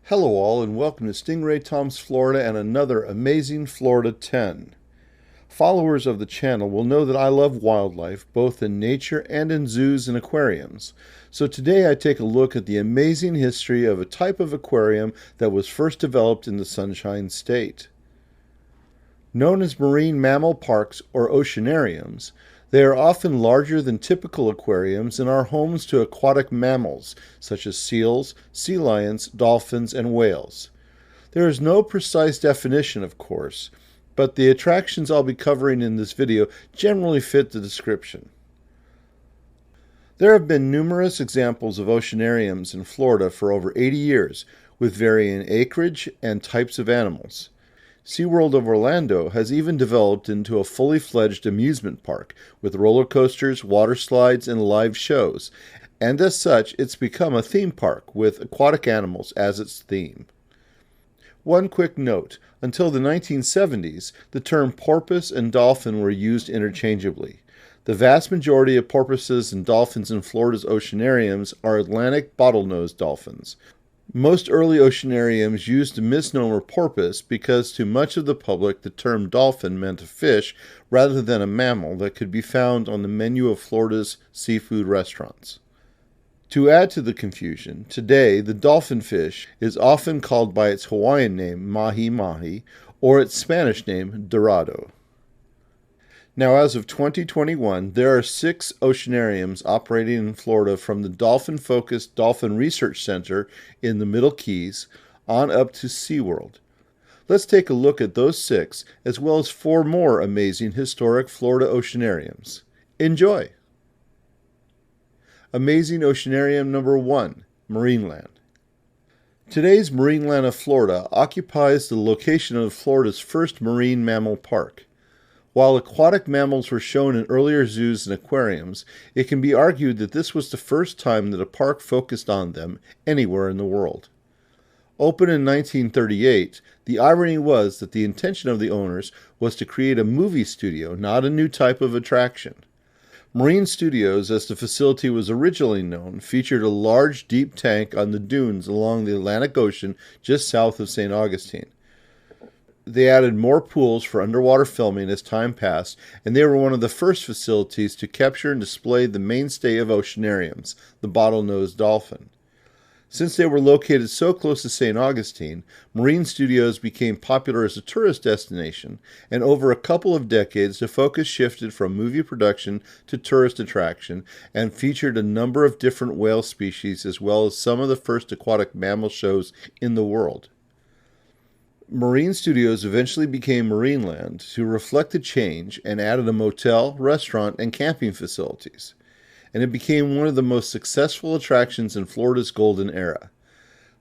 Hello all and welcome to Stingray Tom's Florida and another amazing Florida 10. Followers of the channel will know that I love wildlife both in nature and in zoos and aquariums. So today I take a look at the amazing history of a type of aquarium that was first developed in the Sunshine State. Known as marine mammal parks or oceanariums, they are often larger than typical aquariums and are homes to aquatic mammals such as seals, sea lions, dolphins, and whales. There is no precise definition, of course, but the attractions I'll be covering in this video generally fit the description. There have been numerous examples of oceanariums in Florida for over 80 years, with varying acreage and types of animals. SeaWorld of Orlando has even developed into a fully fledged amusement park with roller coasters, water slides, and live shows, and as such it's become a theme park with aquatic animals as its theme. One quick note, until the 1970s, the term porpoise and dolphin were used interchangeably. The vast majority of porpoises and dolphins in Florida's oceanariums are Atlantic bottlenose dolphins. Most early oceanariums used the misnomer porpoise because to much of the public the term dolphin meant a fish rather than a mammal that could be found on the menu of Florida's seafood restaurants. To add to the confusion, today the dolphin fish is often called by its Hawaiian name mahi-mahi or its Spanish name dorado. Now, as of 2021, there are 6 oceanariums operating in Florida from the dolphin-focused Dolphin Research Center in the Middle Keys on up to SeaWorld. Let's take a look at those 6, as well as 4 more amazing historic Florida oceanariums. Enjoy! Amazing Oceanarium number 1, Marineland. Today's Marineland of Florida occupies the location of Florida's first marine mammal park. While aquatic mammals were shown in earlier zoos and aquariums, it can be argued that this was the first time that a park focused on them anywhere in the world. Opened in 1938, the irony was that the intention of the owners was to create a movie studio, not a new type of attraction. Marine Studios, as the facility was originally known, featured a large, deep tank on the dunes along the Atlantic Ocean just south of St. Augustine. They added more pools for underwater filming as time passed, and they were one of the first facilities to capture and display the mainstay of oceanariums, the bottlenose dolphin. Since they were located so close to St. Augustine, Marine Studios became popular as a tourist destination, and over a couple of decades the focus shifted from movie production to tourist attraction and featured a number of different whale species as well as some of the first aquatic mammal shows in the world. Marine Studios eventually became Marineland to reflect the change and added a motel, restaurant, and camping facilities. And it became one of the most successful attractions in Florida's golden era.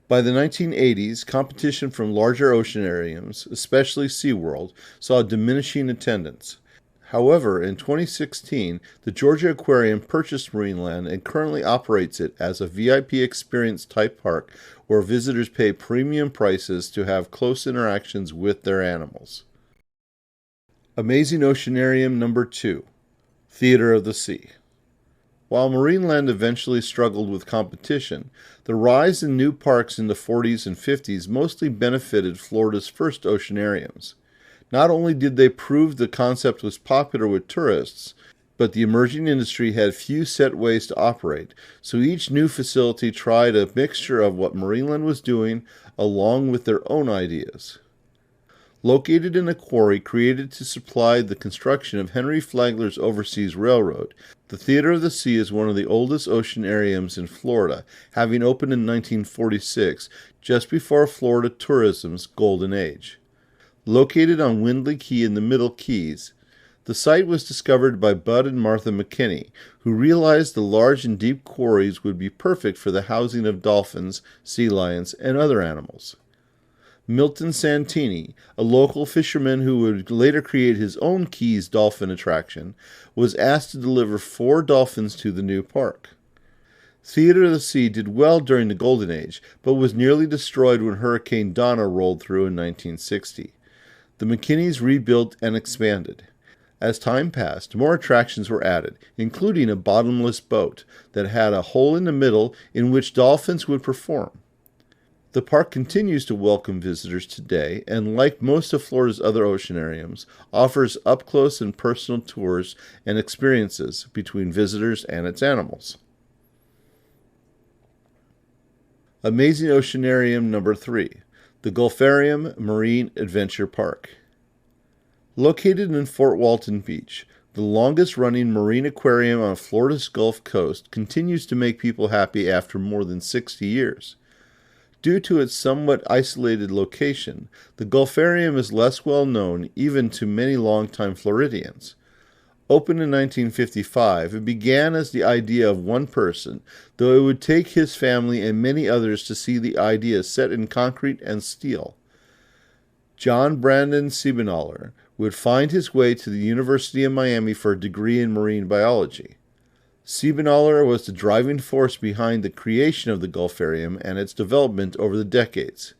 By the 1980s, competition from larger oceanariums, especially SeaWorld, saw diminishing attendance. However, in 2016, the Georgia Aquarium purchased Marineland and currently operates it as a VIP experience type park where visitors pay premium prices to have close interactions with their animals. Amazing Oceanarium number 2, Theater of the Sea. While Marineland eventually struggled with competition, the rise in new parks in the 40s and 50s mostly benefited Florida's first oceanariums. Not only did they prove the concept was popular with tourists, but the emerging industry had few set ways to operate, so each new facility tried a mixture of what Marineland was doing along with their own ideas. Located in a quarry created to supply the construction of Henry Flagler's Overseas Railroad, the Theater of the Sea is one of the oldest oceanariums in Florida, having opened in 1946, just before Florida tourism's golden age. Located on Windley Key in the Middle Keys, the site was discovered by Bud and Martha McKinney, who realized the large and deep quarries would be perfect for the housing of dolphins, sea lions, and other animals. Milton Santini, a local fisherman who would later create his own Keys dolphin attraction, was asked to deliver 4 dolphins to the new park. Theater of the Sea did well during the Golden Age, but was nearly destroyed when Hurricane Donna rolled through in 1960. The McKinneys rebuilt and expanded. As time passed, more attractions were added, including a bottomless boat that had a hole in the middle in which dolphins would perform. The park continues to welcome visitors today, and like most of Florida's other oceanariums, offers up-close and personal tours and experiences between visitors and its animals. Amazing Oceanarium number 3, the Gulfarium Marine Adventure Park. Located in Fort Walton Beach, the longest-running marine aquarium on Florida's Gulf Coast continues to make people happy after more than 60 years. Due to its somewhat isolated location, the Gulfarium is less well known even to many longtime Floridians. Opened in 1955, it began as the idea of one person, though it would take his family and many others to see the idea set in concrete and steel. John Brandon Siebenoller would find his way to the University of Miami for a degree in marine biology. Siebenoller was the driving force behind the creation of the Gulfarium and its development over the decades.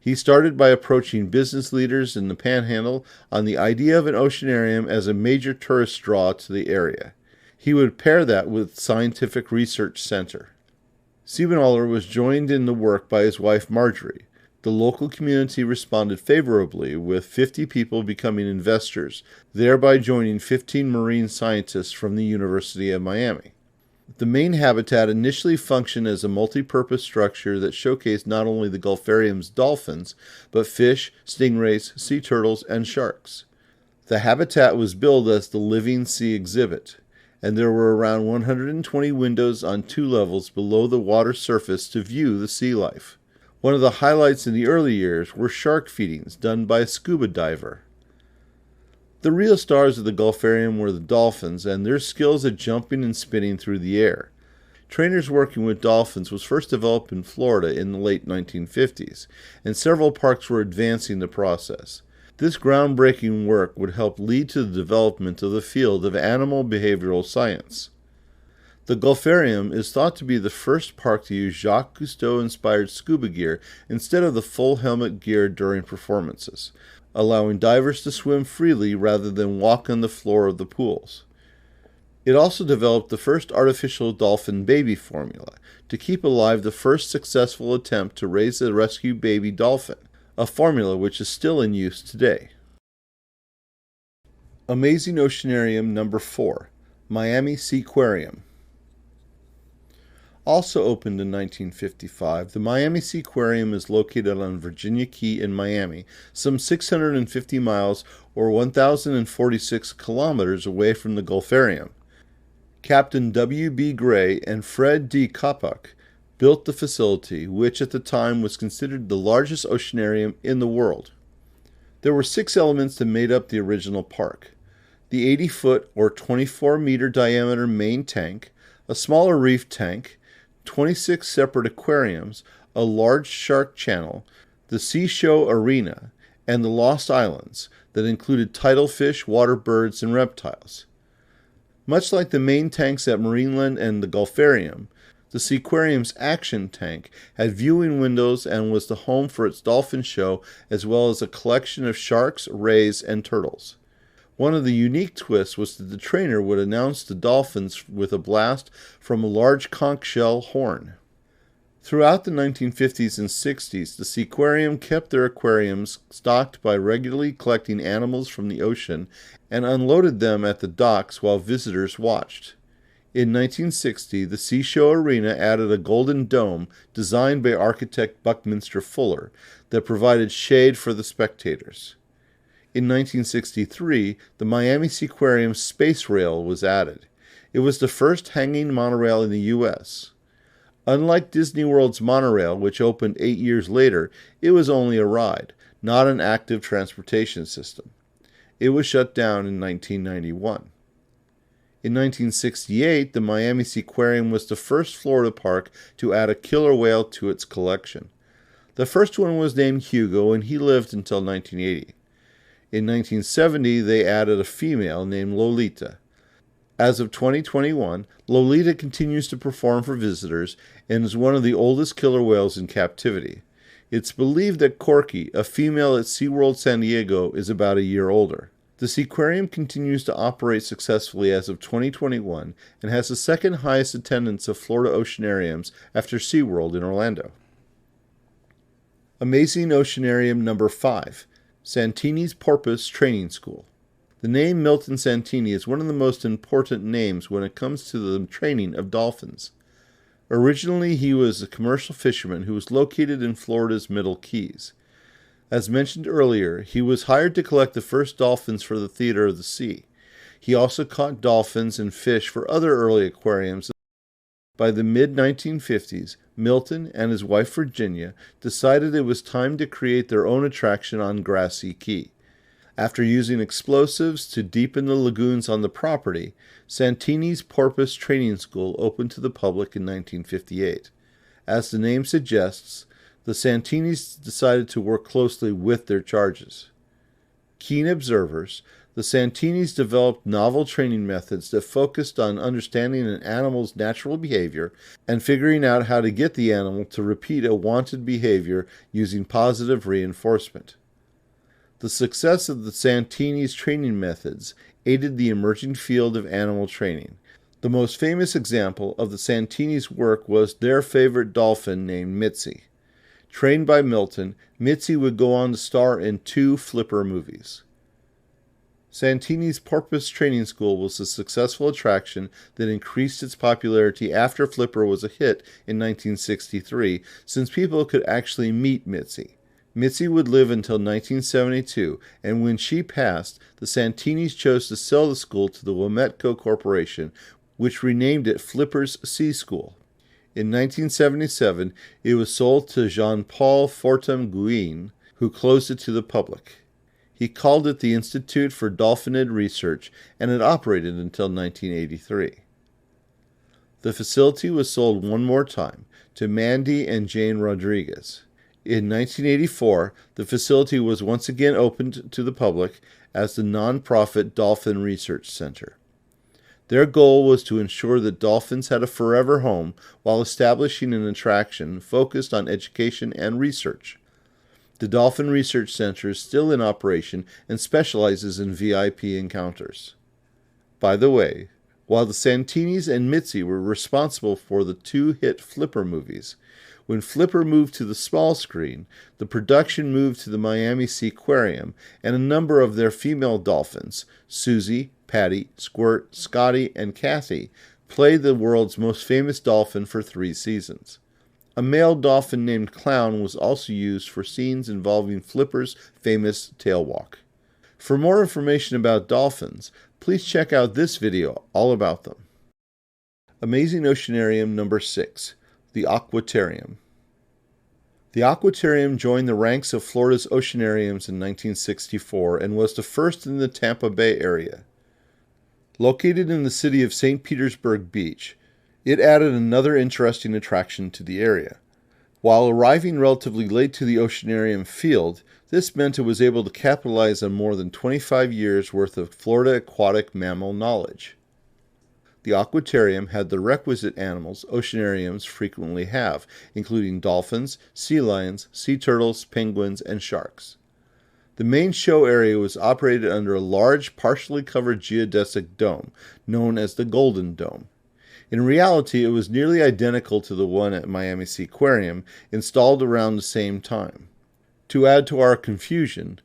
He started by approaching business leaders in the Panhandle on the idea of an oceanarium as a major tourist draw to the area. He would pair that with Scientific Research Center. Siebenoller was joined in the work by his wife Marjorie. The local community responded favorably, with 50 people becoming investors, thereby joining 15 marine scientists from the University of Miami. The main habitat initially functioned as a multi-purpose structure that showcased not only the Gulfarium's dolphins, but fish, stingrays, sea turtles, and sharks. The habitat was billed as the Living Sea exhibit, and there were around 120 windows on 2 levels below the water surface to view the sea life. One of the highlights in the early years were shark feedings done by a scuba diver. The real stars of the Gulfarium were the dolphins and their skills at jumping and spinning through the air. Trainers working with dolphins was first developed in Florida in the late 1950s, and several parks were advancing the process. This groundbreaking work would help lead to the development of the field of animal behavioral science. The Gulfarium is thought to be the first park to use Jacques Cousteau-inspired scuba gear instead of the full helmet gear during performances, allowing divers to swim freely rather than walk on the floor of the pools. It also developed the first artificial dolphin baby formula to keep alive the first successful attempt to raise a rescued baby dolphin, a formula which is still in use today. Amazing Oceanarium number 4, Miami Seaquarium. Also opened in 1955, the Miami Seaquarium is located on Virginia Key in Miami, some 650 miles or 1,046 kilometers away from the Gulfarium. Captain W. B. Gray and Fred D. Kopach built the facility, which at the time was considered the largest oceanarium in the world. There were 6 elements that made up the original park: the 80-foot or 24-meter diameter main tank, a smaller reef tank, 26 separate aquariums, a large shark channel, the Sea Show Arena, and the Lost Islands that included tidal fish, water birds, and reptiles. Much like the main tanks at Marineland and the Gulfarium, the Seaquarium's action tank had viewing windows and was the home for its dolphin show as well as a collection of sharks, rays, and turtles. One of the unique twists was that the trainer would announce the dolphins with a blast from a large conch shell horn. Throughout the 1950s and 60s, the Seaquarium kept their aquariums stocked by regularly collecting animals from the ocean and unloaded them at the docks while visitors watched. In 1960, the Sea Show Arena added a golden dome designed by architect Buckminster Fuller that provided shade for the spectators. In 1963, the Miami Seaquarium Space Rail was added. It was the first hanging monorail in the U.S. Unlike Disney World's monorail, which opened 8 years later, it was only a ride, not an active transportation system. It was shut down in 1991. In 1968, the Miami Seaquarium was the first Florida park to add a killer whale to its collection. The first one was named Hugo, and he lived until 1980. In 1970, they added a female named Lolita. As of 2021, Lolita continues to perform for visitors and is one of the oldest killer whales in captivity. It's believed that Corky, a female at SeaWorld San Diego, is about a year older. The Seaquarium continues to operate successfully as of 2021 and has the second highest attendance of Florida oceanariums after SeaWorld in Orlando. Amazing Oceanarium number 5, Santini's Porpoise Training School. The name Milton Santini is one of the most important names when it comes to the training of dolphins. Originally, he was a commercial fisherman who was located in Florida's Middle Keys. As mentioned earlier, he was hired to collect the first dolphins for the Theater of the Sea. He also caught dolphins and fish for other early aquariums. By the mid-1950s, Milton and his wife Virginia decided it was time to create their own attraction on Grassy Key. After using explosives to deepen the lagoons on the property, Santini's Porpoise Training School opened to the public in 1958. As the name suggests, the Santinis decided to work closely with their charges. Keen observers, the Santinis developed novel training methods that focused on understanding an animal's natural behavior and figuring out how to get the animal to repeat a wanted behavior using positive reinforcement. The success of the Santini's training methods aided the emerging field of animal training. The most famous example of the Santini's work was their favorite dolphin named Mitzi. Trained by Milton, Mitzi would go on to star in 2 Flipper movies. Santini's Porpoise Training School was a successful attraction that increased its popularity after Flipper was a hit in 1963, since people could actually meet Mitzi. Mitzi would live until 1972, and when she passed, the Santinis chose to sell the school to the Wometco Corporation, which renamed it Flipper's Sea School. In 1977, it was sold to Jean-Paul Fortum-Guin, who closed it to the public. He called it the Institute for Dolphinid Research, and it operated until 1983. The facility was sold one more time, to Mandy and Jane Rodriguez. In 1984, the facility was once again opened to the public as the nonprofit Dolphin Research Center. Their goal was to ensure that dolphins had a forever home while establishing an attraction focused on education and research. The Dolphin Research Center is still in operation and specializes in VIP encounters. By the way, while the Santinis and Mitzi were responsible for the 2 hit Flipper movies, when Flipper moved to the small screen, the production moved to the Miami Seaquarium, and a number of their female dolphins, Susie, Patty, Squirt, Scotty, and Kathy, played the world's most famous dolphin for 3 seasons. A male dolphin named Clown was also used for scenes involving Flipper's famous tail walk. For more information about dolphins, please check out this video all about them. Amazing Oceanarium number 6, the Aquatarium. The Aquatarium joined the ranks of Florida's Oceanariums in 1964 and was the first in the Tampa Bay area. Located in the city of St. Petersburg Beach, it added another interesting attraction to the area. While arriving relatively late to the Oceanarium field, this meant it was able to capitalize on more than 25 years' worth of Florida aquatic mammal knowledge. The Aquatarium had the requisite animals oceanariums frequently have, including dolphins, sea lions, sea turtles, penguins, and sharks. The main show area was operated under a large, partially covered geodesic dome, known as the Golden Dome. In reality, it was nearly identical to the one at Miami Seaquarium, installed around the same time. To add to our confusion,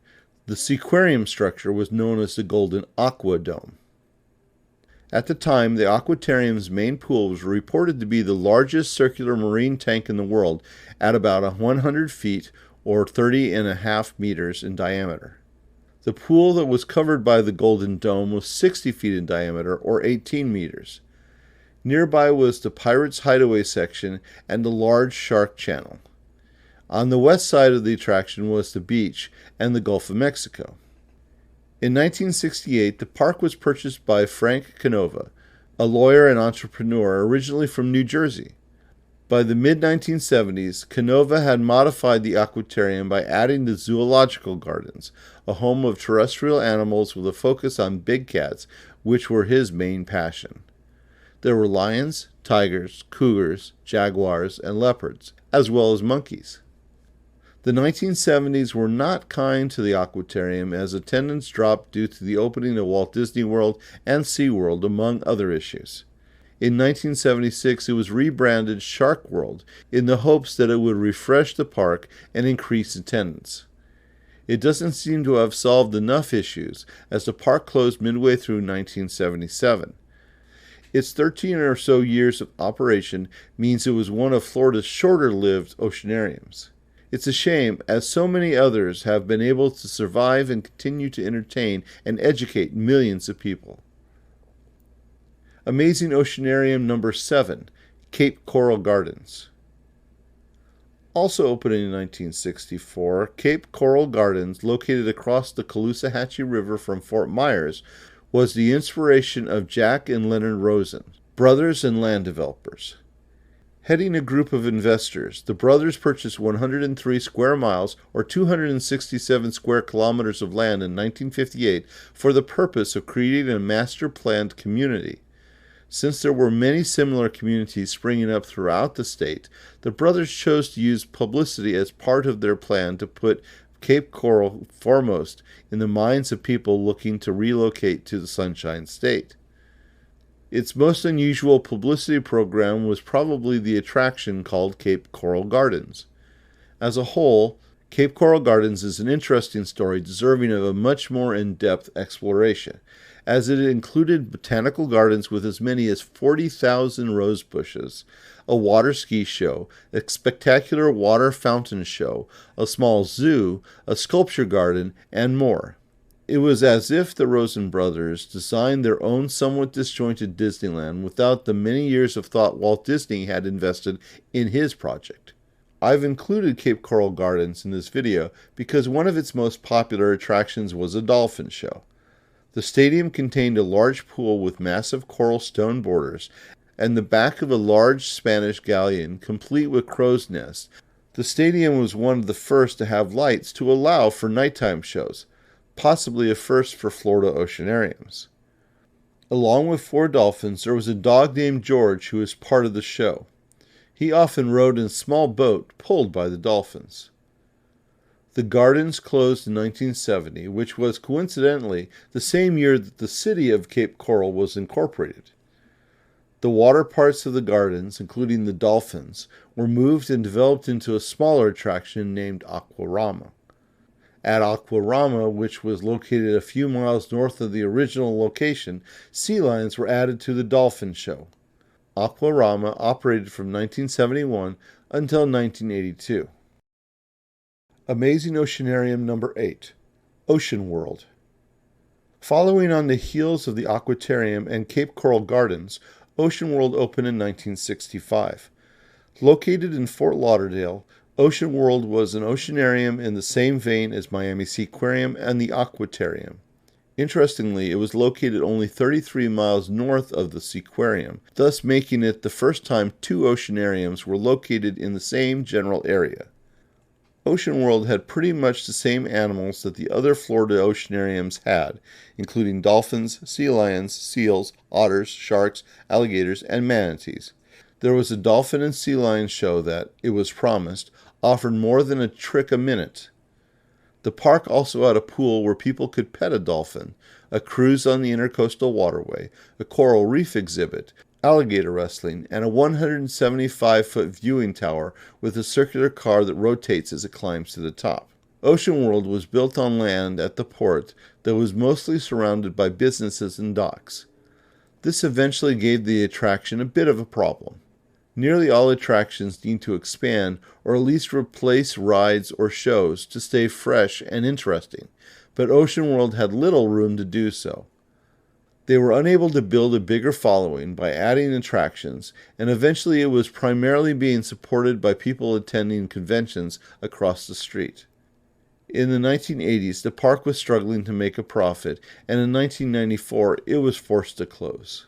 the Seaquarium structure was known as the Golden Aqua Dome. At the time, the Aquatarium's main pool was reported to be the largest circular marine tank in the world at about 100 feet or 30.5 meters in diameter. The pool that was covered by the Golden Dome was 60 feet in diameter or 18 meters. Nearby was the Pirates Hideaway section and the large shark channel. On the west side of the attraction was the beach and the Gulf of Mexico. In 1968, the park was purchased by Frank Canova, a lawyer and entrepreneur originally from New Jersey. By the mid-1970s, Canova had modified the Aquatarium by adding the Zoological Gardens, a home of terrestrial animals with a focus on big cats, which were his main passion. There were lions, tigers, cougars, jaguars, and leopards, as well as monkeys. The 1970s were not kind to the Aquatarium as attendance dropped due to the opening of Walt Disney World and SeaWorld, among other issues. In 1976, it was rebranded Shark World in the hopes that it would refresh the park and increase attendance. It doesn't seem to have solved enough issues, as the park closed midway through 1977. Its 13 or so years of operation means it was one of Florida's shorter-lived oceanariums. It's a shame, as so many others have been able to survive and continue to entertain and educate millions of people. Amazing Oceanarium number 7, Cape Coral Gardens. Also opened in 1964, Cape Coral Gardens, located across the Caloosahatchee River from Fort Myers, was the inspiration of Jack and Leonard Rosen, brothers and land developers. Heading a group of investors, the brothers purchased 103 square miles or 267 square kilometers of land in 1958 for the purpose of creating a master-planned community. Since there were many similar communities springing up throughout the state, the brothers chose to use publicity as part of their plan to put Cape Coral foremost in the minds of people looking to relocate to the Sunshine State. Its most unusual publicity program was probably the attraction called Cape Coral Gardens. As a whole, Cape Coral Gardens is an interesting story deserving of a much more in-depth exploration, as it included botanical gardens with as many as 40,000 rose bushes, a water ski show, a spectacular water fountain show, a small zoo, a sculpture garden, and more. It was as if the Rosen brothers designed their own somewhat disjointed Disneyland without the many years of thought Walt Disney had invested in his project. I've included Cape Coral Gardens in this video because one of its most popular attractions was a dolphin show. The stadium contained a large pool with massive coral stone borders and the back of a large Spanish galleon complete with crow's nests. The stadium was one of the first to have lights to allow for nighttime shows, possibly a first for Florida Oceanariums. Along with 4 dolphins, there was a dog named George who was part of the show. He often rode in a small boat pulled by the dolphins. The gardens closed in 1970, which was coincidentally the same year that the city of Cape Coral was incorporated. The water parts of the gardens, including the dolphins, were moved and developed into a smaller attraction named Aquatarium. At Aquatarium, which was located a few miles north of the original location, sea lions were added to the dolphin show. Aquatarium operated from 1971 until 1982. Amazing Oceanarium number 8, Ocean World. Following on the heels of the Aquatarium and Cape Coral Gardens, Ocean World opened in 1965. Located in Fort Lauderdale, Ocean World was an oceanarium in the same vein as Miami Seaquarium and the Aquatarium. Interestingly, it was located only 33 miles north of the Seaquarium, thus making it the first time 2 oceanariums were located in the same general area. Ocean World had pretty much the same animals that the other Florida oceanariums had, including dolphins, sea lions, seals, otters, sharks, alligators, and manatees. There was a dolphin and sea lion show that, it was promised, offered more than a trick a minute. The park also had a pool where people could pet a dolphin, a cruise on the Intercoastal Waterway, a coral reef exhibit, alligator wrestling, and a 175-foot viewing tower with a circular car that rotates as it climbs to the top. Ocean World was built on land at the port that was mostly surrounded by businesses and docks. This eventually gave the attraction a bit of a problem. Nearly all attractions need to expand or at least replace rides or shows to stay fresh and interesting, but Ocean World had little room to do so. They were unable to build a bigger following by adding attractions, and eventually it was primarily being supported by people attending conventions across the street. In the 1980s, the park was struggling to make a profit, and in 1994, it was forced to close.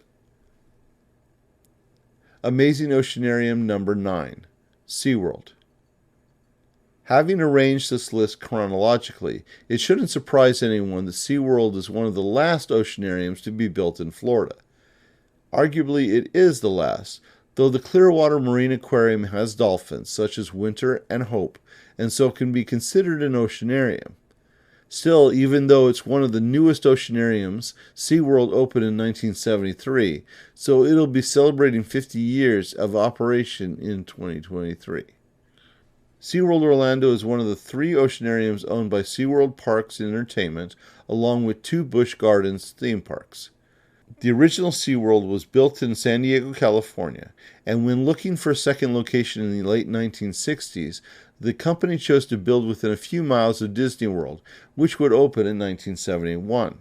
Amazing Oceanarium number 9, SeaWorld. Having arranged this list chronologically, it shouldn't surprise anyone that SeaWorld is one of the last oceanariums to be built in Florida. Arguably, it is the last, though the Clearwater Marine Aquarium has dolphins such as Winter and Hope, and so can be considered an oceanarium. Still, even though it's one of the newest oceanariums, SeaWorld opened in 1973, so it'll be celebrating 50 years of operation in 2023. SeaWorld Orlando is one of the 3 oceanariums owned by SeaWorld Parks and Entertainment, along with 2 Busch Gardens theme parks. The original SeaWorld was built in San Diego, California, and when looking for a second location in the late 1960s, the company chose to build within a few miles of Disney World, which would open in 1971.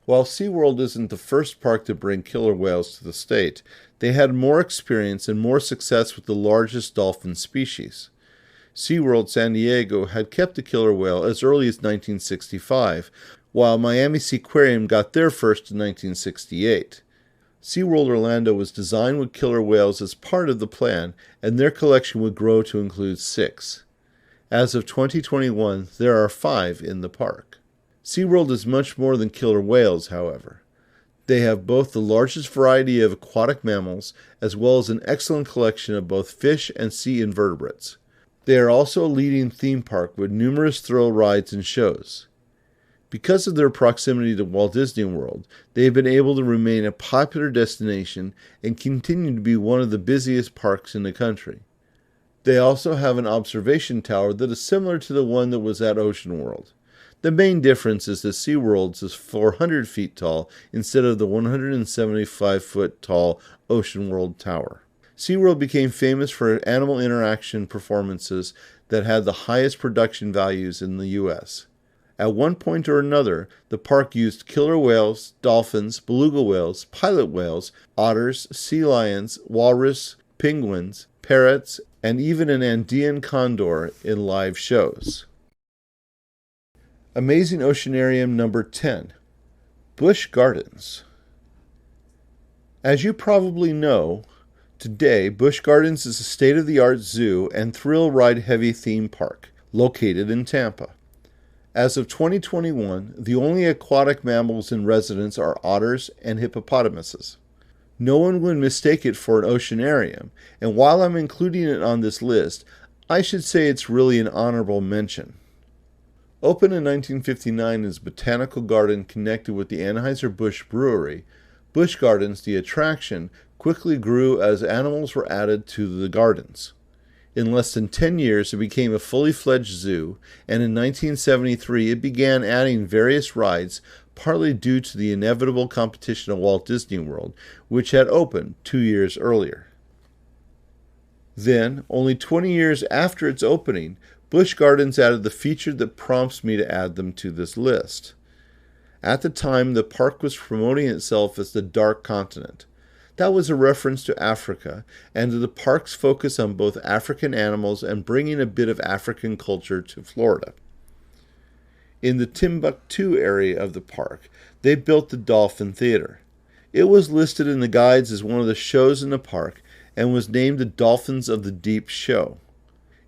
While SeaWorld isn't the first park to bring killer whales to the state, they had more experience and more success with the largest dolphin species. SeaWorld San Diego had kept the killer whale as early as 1965, while Miami Seaquarium got their first in 1968. SeaWorld Orlando was designed with killer whales as part of the plan, and their collection would grow to include 6. As of 2021, there are 5 in the park. SeaWorld is much more than killer whales, however. They have both the largest variety of aquatic mammals, as well as an excellent collection of both fish and sea invertebrates. They are also a leading theme park with numerous thrill rides and shows. Because of their proximity to Walt Disney World, they have been able to remain a popular destination and continue to be one of the busiest parks in the country. They also have an observation tower that is similar to the one that was at Ocean World. The main difference is that SeaWorld's is 400 feet tall instead of the 175-foot tall Ocean World Tower. SeaWorld became famous for animal interaction performances that had the highest production values in the U.S. At one point or another, the park used killer whales, dolphins, beluga whales, pilot whales, otters, sea lions, walrus, penguins, parrots, and even an Andean condor in live shows. Amazing Oceanarium number 10, Busch Gardens. As you probably know, today Busch Gardens is a state-of-the-art zoo and thrill ride-heavy theme park located in Tampa. As of 2021, the only aquatic mammals in residence are otters and hippopotamuses. No one would mistake it for an oceanarium, and while I'm including it on this list, I should say it's really an honorable mention. Opened in 1959 as a botanical garden connected with the Anheuser-Busch Brewery, Busch Gardens, the attraction, quickly grew as animals were added to the gardens. In less than 10 years, it became a fully fledged zoo, and in 1973 it began adding various rides, partly due to the inevitable competition of Walt Disney World, which had opened 2 years earlier. Then, only 20 years after its opening, Busch Gardens added the feature that prompts me to add them to this list. At the time, the park was promoting itself as the Dark Continent. That was a reference to Africa and to the park's focus on both African animals and bringing a bit of African culture to Florida. In the Timbuktu area of the park, they built the Dolphin Theater. It was listed in the guides as one of the shows in the park and was named the Dolphins of the Deep show.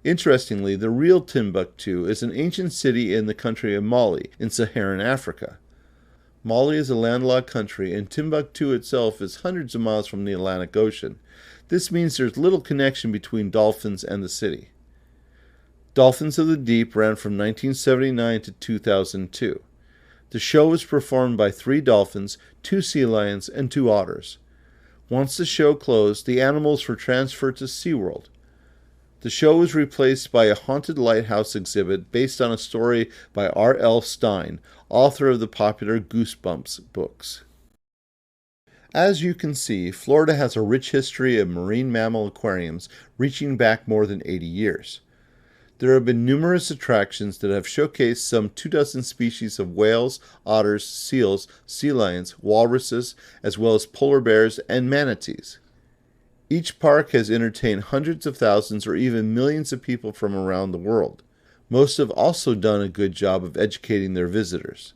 Interestingly, the real Timbuktu is an ancient city in the country of Mali in Saharan Africa. Mali is a landlocked country, and Timbuktu itself is hundreds of miles from the Atlantic Ocean. This means there's little connection between Dolphins and the city. Dolphins of the Deep ran from 1979 to 2002. The show was performed by 3 dolphins, 2 sea lions, and 2 otters. Once the show closed, the animals were transferred to SeaWorld. The show was replaced by a haunted lighthouse exhibit based on a story by R.L. Stine, author of the popular Goosebumps books. As you can see, Florida has a rich history of marine mammal aquariums reaching back more than 80 years. There have been numerous attractions that have showcased some 24 species of whales, otters, seals, sea lions, walruses, as well as polar bears and manatees. Each park has entertained hundreds of thousands or even millions of people from around the world. Most have also done a good job of educating their visitors.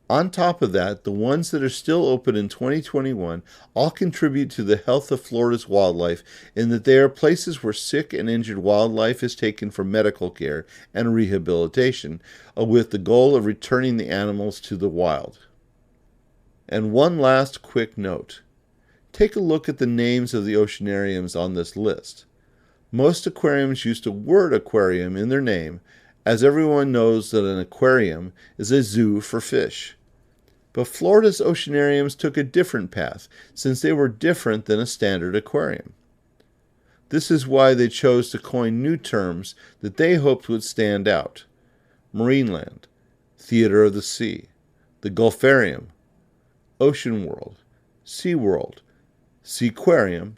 On top of that, the ones that are still open in 2021 all contribute to the health of Florida's wildlife in that they are places where sick and injured wildlife is taken for medical care and rehabilitation, with the goal of returning the animals to the wild. And one last quick note. Take a look at the names of the oceanariums on this list. Most aquariums use the word aquarium in their name, as everyone knows that an aquarium is a zoo for fish. But Florida's Oceanariums took a different path, since they were different than a standard aquarium. This is why they chose to coin new terms that they hoped would stand out: Marineland, Theater of the Sea, the Gulfarium, Ocean World, SeaWorld, Seaquarium,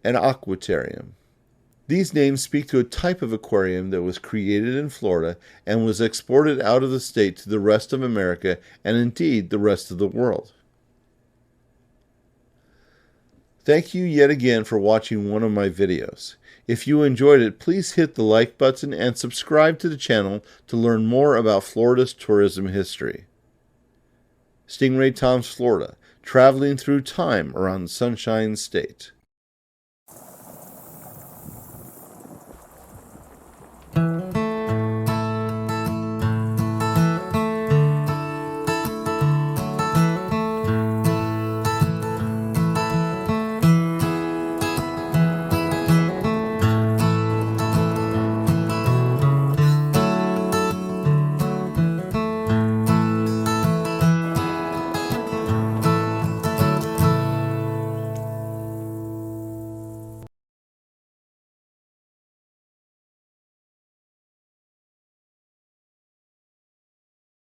and Aquatarium. These names speak to a type of aquarium that was created in Florida and was exported out of the state to the rest of America and indeed the rest of the world. Thank you yet again for watching one of my videos. If you enjoyed it, please hit the like button and subscribe to the channel to learn more about Florida's tourism history. Stingray Tom's Florida, traveling through time around the Sunshine State.